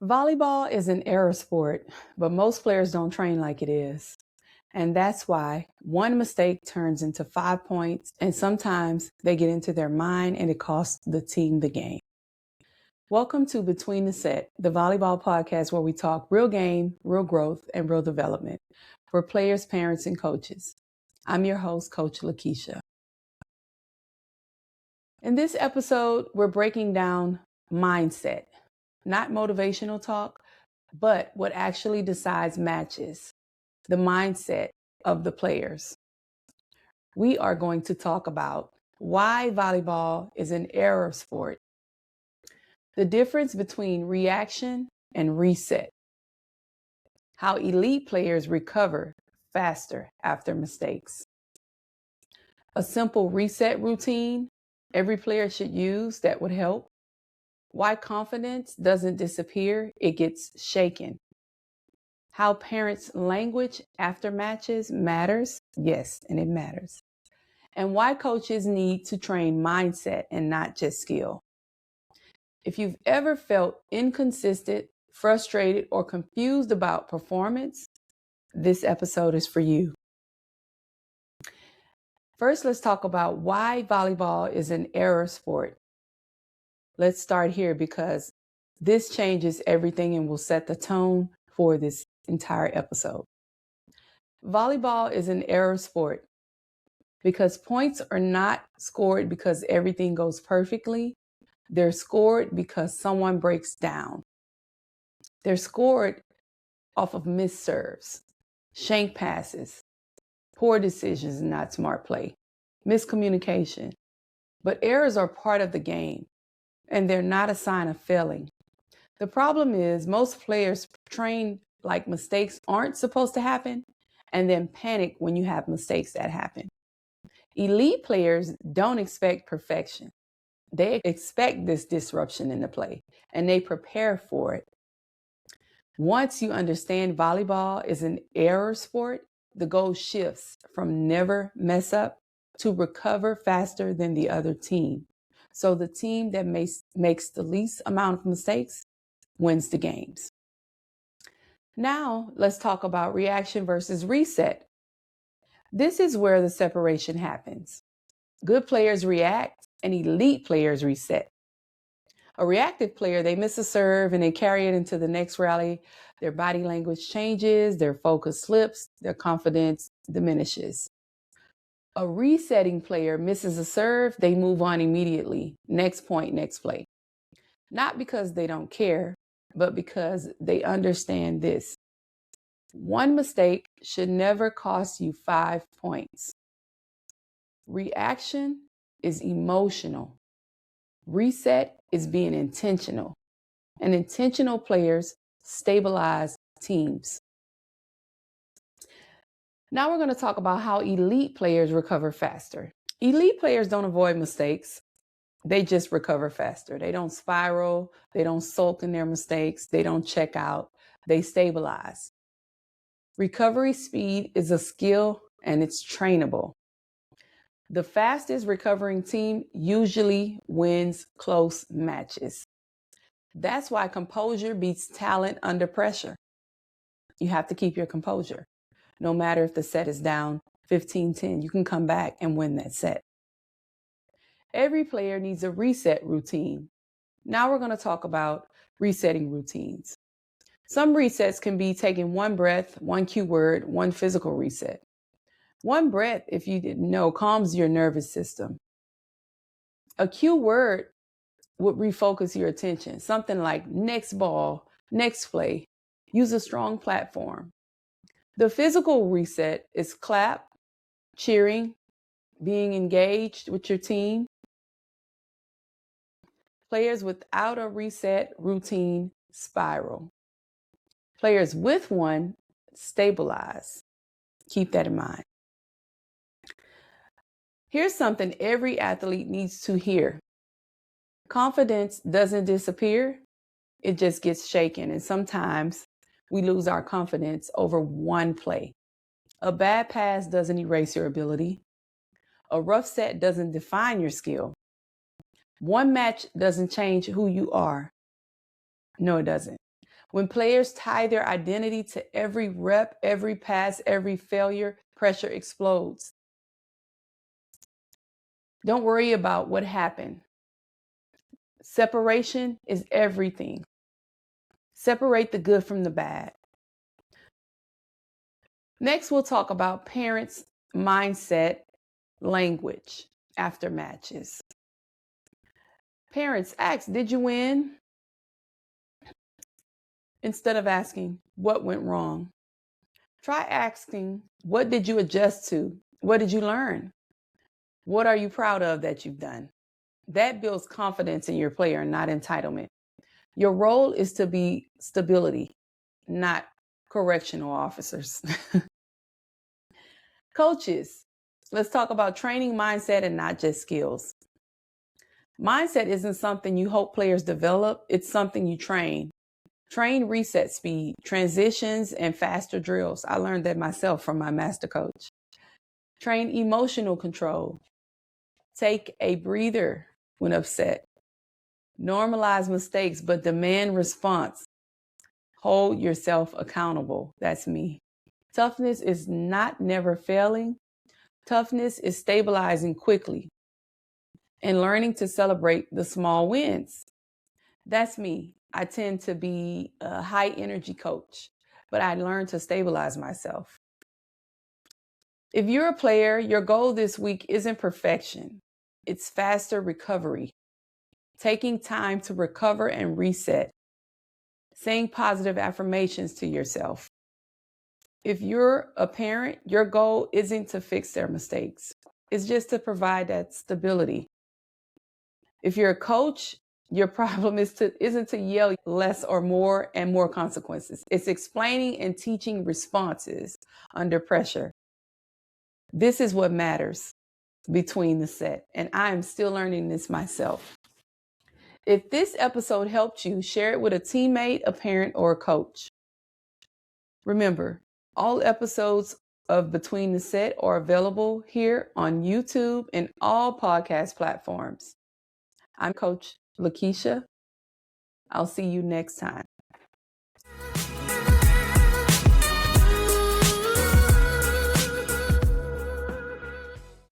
Volleyball is an error sport, but most players don't train like it is. And that's why one mistake turns into 5 points, and sometimes they get into their mind and it costs the team the game. Welcome to Between the Set, the volleyball podcast where we talk real game, real growth, and real development for players, parents, and coaches. I'm your host, Coach LaKeisha. In this episode, we're breaking down mindset. Not motivational talk, but what actually decides matches, the mindset of the players. We are going to talk about why volleyball is an error sport, the difference between reaction and reset, how elite players recover faster after mistakes, a simple reset routine every player should use that would help, why confidence doesn't disappear, it gets shaken. How parents' language after matches matters. Yes, and it matters. And why coaches need to train mindset and not just skill. If you've ever felt inconsistent, frustrated, or confused about performance, this episode is for you. First, let's talk about why volleyball is an error sport. Let's start here because this changes everything and will set the tone for this entire episode. Volleyball is an error sport because points are not scored because everything goes perfectly. They're scored because someone breaks down. They're scored off of missed serves, shank passes, poor decisions, and not smart play, miscommunication. But errors are part of the game, and they're not a sign of failing. The problem is most players train like mistakes aren't supposed to happen and then panic when you have mistakes that happen. Elite players don't expect perfection. They expect this disruption in the play and they prepare for it. Once you understand volleyball is an error sport, the goal shifts from never mess up to recover faster than the other team. So the team that makes the least amount of mistakes wins the games. Now let's talk about reaction versus reset. This is where the separation happens. Good players react and elite players reset. A reactive player, they miss a serve and they carry it into the next rally. Their body language changes, their focus slips, their confidence diminishes. A resetting player misses a serve, they move on immediately. Next point, next play. Not because they don't care, but because they understand this. One mistake should never cost you 5 points. Reaction is emotional. Reset is being intentional. And intentional players stabilize teams. Now we're going to talk about how elite players recover faster. Elite players don't avoid mistakes. They just recover faster. They don't spiral. They don't sulk in their mistakes. They don't check out. They stabilize. Recovery speed is a skill and it's trainable. The fastest recovering team usually wins close matches. That's why composure beats talent under pressure. You have to keep your composure. No matter if the set is down 15-10, you can come back and win that set. Every player needs a reset routine. Now we're going to talk about resetting routines. Some resets can be taking one breath, one cue word, one physical reset. One breath, if you didn't know, calms your nervous system. A cue word would refocus your attention. Something like next ball, next play. Use a strong platform. The physical reset is clap, cheering, being engaged with your team. Players without a reset routine spiral. Players with one stabilize. Keep that in mind. Here's something every athlete needs to hear. Confidence doesn't disappear. It just gets shaken. And sometimes we lose our confidence over one play. A bad pass doesn't erase your ability. A rough set doesn't define your skill. One match doesn't change who you are. No, it doesn't. When players tie their identity to every rep, every pass, every failure, pressure explodes. Don't worry about what happened. Separation is everything. Separate the good from the bad. Next, we'll talk about parents' mindset language after matches. Parents, ask, did you win? Instead of asking, what went wrong? Try asking, what did you adjust to? What did you learn? What are you proud of that you've done? That builds confidence in your player, not entitlement. Your role is to be stability, not correctional officers. Coaches, let's talk about training mindset and not just skills. Mindset isn't something you hope players develop, it's something you train. Train reset speed, transitions, and faster drills. I learned that myself from my master coach. Train emotional control. Take a breather when upset. Normalize mistakes, but demand response. Hold yourself accountable. That's me. Toughness is not never failing. Toughness is stabilizing quickly and learning to celebrate the small wins. That's me. I tend to be a high energy coach, but I learned to stabilize myself. If you're a player, your goal this week isn't perfection. It's faster recovery. Taking time to recover and reset. Saying positive affirmations to yourself. If you're a parent, your goal isn't to fix their mistakes. It's just to provide that stability. If you're a coach, your problem isn't to yell less or more and more consequences. It's explaining and teaching responses under pressure. This is what matters between the set, and I am still learning this myself. If this episode helped you, share it with a teammate, a parent, or a coach. Remember, all episodes of Between the Set are available here on YouTube and all podcast platforms. I'm Coach LaKeisha. I'll see you next time.